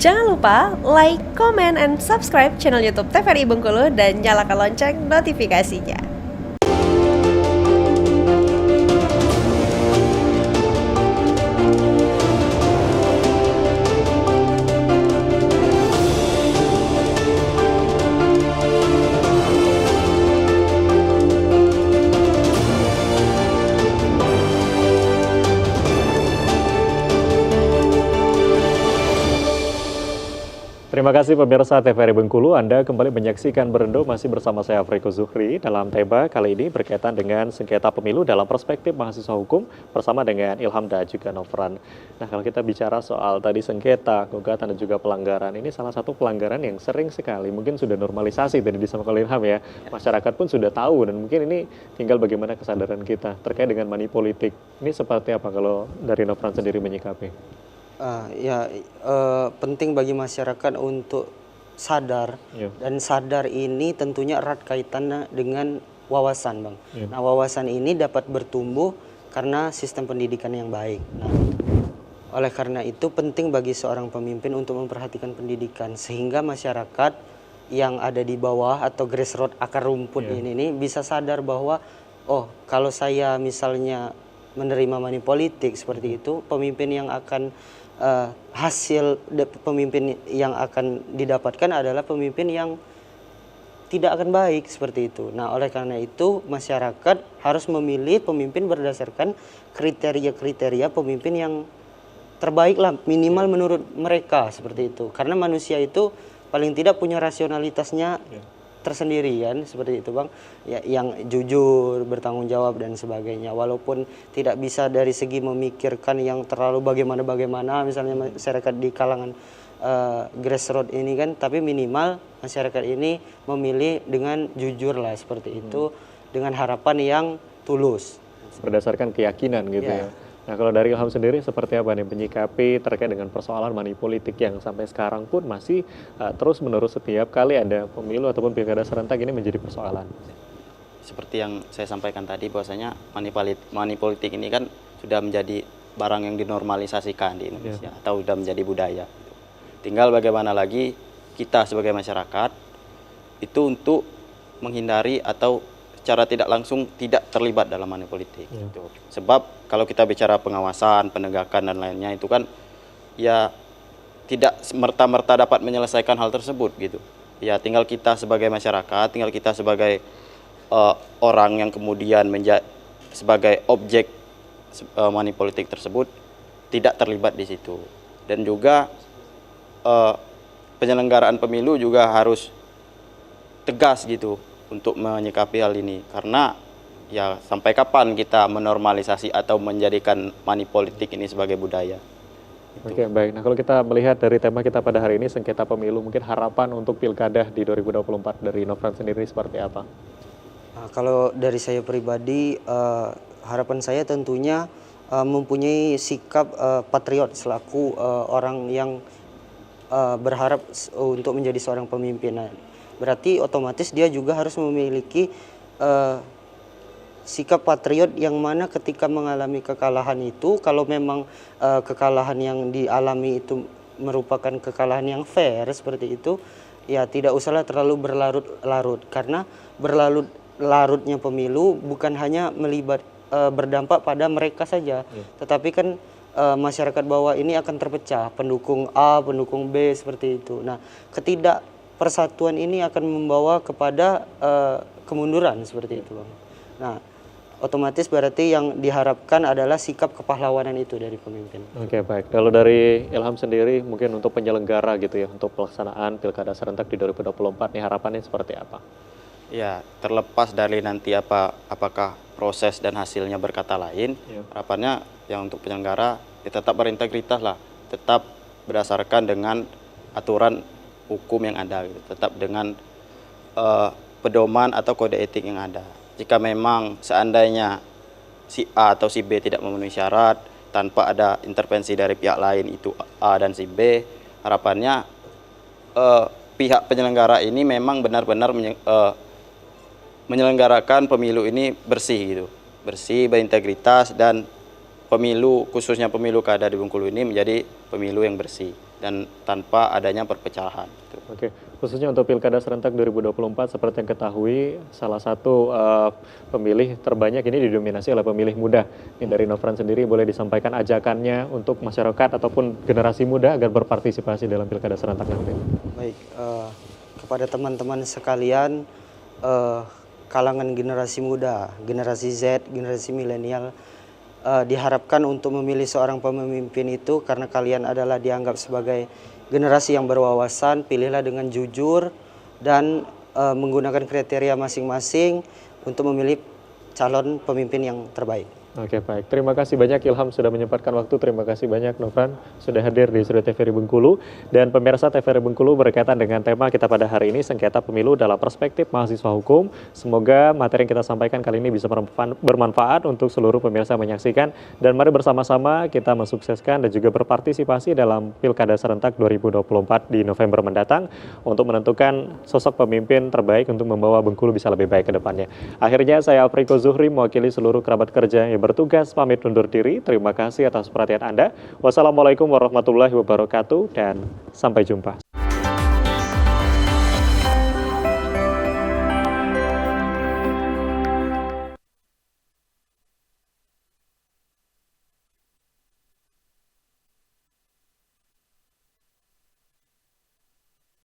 Jangan lupa like, comment, and subscribe channel YouTube TVRI Bengkulu dan nyalakan lonceng notifikasinya. Terima kasih pemirsa TVRI Bengkulu, Anda kembali menyaksikan Berendo masih bersama saya Afriko Zuhri. Dalam tema kali ini berkaitan dengan sengketa pemilu dalam perspektif mahasiswa hukum bersama dengan Ilham dan juga Nofran. Nah, kalau kita bicara soal tadi sengketa, gugatan dan juga pelanggaran, ini salah satu pelanggaran yang sering sekali mungkin sudah normalisasi tadi disampaikan oleh Ilham ya. Masyarakat pun sudah tahu dan mungkin ini tinggal bagaimana kesadaran kita terkait dengan money politik. Ini seperti apa kalau dari Nofran sendiri menyikapi? Penting bagi masyarakat untuk sadar, dan sadar ini tentunya erat kaitannya dengan wawasan, Bang. Nah, wawasan ini dapat bertumbuh karena sistem pendidikan yang baik. Nah, oleh karena itu penting bagi seorang pemimpin untuk memperhatikan pendidikan sehingga masyarakat yang ada di bawah atau grassroots akar rumput ini bisa sadar bahwa kalau saya misalnya menerima money politik seperti itu, pemimpin yang akan pemimpin yang akan didapatkan adalah pemimpin yang tidak akan baik seperti itu. Nah, oleh karena itu masyarakat harus memilih pemimpin berdasarkan kriteria-kriteria pemimpin yang terbaik lah, minimal menurut mereka seperti itu. Karena manusia itu paling tidak punya rasionalitasnya tersendiri kan, seperti itu, Bang. Ya, yang jujur, bertanggung jawab dan sebagainya. Walaupun tidak bisa dari segi memikirkan yang terlalu bagaimana misalnya masyarakat di kalangan grassroots ini kan, tapi minimal masyarakat ini memilih dengan jujur lah seperti itu, dengan harapan yang tulus. Berdasarkan keyakinan gitu ya. Nah, kalau dari Ilham sendiri seperti apa nih menyikapi terkait dengan persoalan money politik yang sampai sekarang pun masih terus-menerus setiap kali ada pemilu ataupun pilkada serentak ini menjadi persoalan? Seperti yang saya sampaikan tadi, bahwasanya money politik ini kan sudah menjadi barang yang dinormalisasikan di Indonesia atau sudah menjadi budaya. Tinggal bagaimana lagi kita sebagai masyarakat itu untuk menghindari atau secara tidak langsung tidak terlibat dalam money politik. Gitu. Sebab kalau kita bicara pengawasan, penegakan dan lainnya itu kan ya tidak merta-merta dapat menyelesaikan hal tersebut gitu. Ya tinggal kita sebagai masyarakat, tinggal kita sebagai orang yang kemudian sebagai objek money politik tersebut tidak terlibat di situ. Dan juga penyelenggaraan pemilu juga harus tegas gitu untuk menyikapi hal ini, karena ya sampai kapan kita menormalisasi atau menjadikan money politik ini sebagai budaya. Oke, baik. Nah, kalau kita melihat dari tema kita pada hari ini sengketa pemilu, mungkin harapan untuk pilkada di 2024 dari Nofran sendiri seperti apa? Nah, kalau dari saya pribadi, harapan saya tentunya mempunyai sikap patriot selaku orang yang berharap untuk menjadi seorang pemimpin. Nah, berarti otomatis dia juga harus memiliki sikap patriot yang mana ketika mengalami kekalahan itu, kalau memang kekalahan yang dialami itu merupakan kekalahan yang fair seperti itu, ya tidak usahlah terlalu berlarut-larut, karena berlarut-larutnya pemilu bukan hanya berdampak pada mereka saja, tetapi kan masyarakat bawah ini akan terpecah, pendukung A, pendukung B seperti itu. Nah, persatuan ini akan membawa kepada kemunduran seperti itu, Bang. Nah, otomatis berarti yang diharapkan adalah sikap kepahlawanan itu dari pemimpin. Oke, baik. Kalau dari Ilham sendiri mungkin untuk penyelenggara gitu ya, untuk pelaksanaan pilkada serentak di 2024 nih harapannya seperti apa? Ya, terlepas dari nanti apakah proses dan hasilnya berkata lain, harapannya yang untuk penyelenggara ya tetap berintegritas lah, tetap berdasarkan dengan aturan hukum yang ada, gitu. Tetap dengan pedoman atau kode etik yang ada. Jika memang seandainya si A atau si B tidak memenuhi syarat tanpa ada intervensi dari pihak lain, itu A dan si B, harapannya pihak penyelenggara ini memang benar-benar menyelenggarakan pemilu ini bersih gitu, bersih, berintegritas, dan pemilu khususnya pemilu kada di Bengkulu ini menjadi pemilu yang bersih. dan tanpa adanya perpecahan. Gitu. Oke, khususnya untuk Pilkada serentak 2024 seperti yang ketahui salah satu pemilih terbanyak ini didominasi oleh pemilih muda. Ini dari Nofran sendiri boleh disampaikan ajakannya untuk masyarakat ataupun generasi muda agar berpartisipasi dalam Pilkada serentak nanti. Baik, kepada teman-teman sekalian, kalangan generasi muda, generasi Z, generasi milenial, diharapkan untuk memilih seorang pemimpin itu karena kalian adalah dianggap sebagai generasi yang berwawasan. Pilihlah dengan jujur dan menggunakan kriteria masing-masing untuk memilih calon pemimpin yang terbaik. Oke, baik. Terima kasih banyak Ilham sudah menyempatkan waktu. Terima kasih banyak Nofran sudah hadir di Studio TVRI Bengkulu. Dan pemirsa TVRI Bengkulu berkaitan dengan tema kita pada hari ini, sengketa pemilu dalam perspektif mahasiswa hukum. Semoga materi yang kita sampaikan kali ini bisa bermanfaat untuk seluruh pemirsa yang menyaksikan. Dan mari bersama-sama kita mensukseskan dan juga berpartisipasi dalam Pilkada Serentak 2024 di November mendatang untuk menentukan sosok pemimpin terbaik untuk membawa Bengkulu bisa lebih baik ke depannya. Akhirnya saya Afriko Zuhri mewakili seluruh kerabat kerja yang bertugas pamit undur diri. Terima kasih atas perhatian Anda. Wassalamualaikum warahmatullahi wabarakatuh dan sampai jumpa.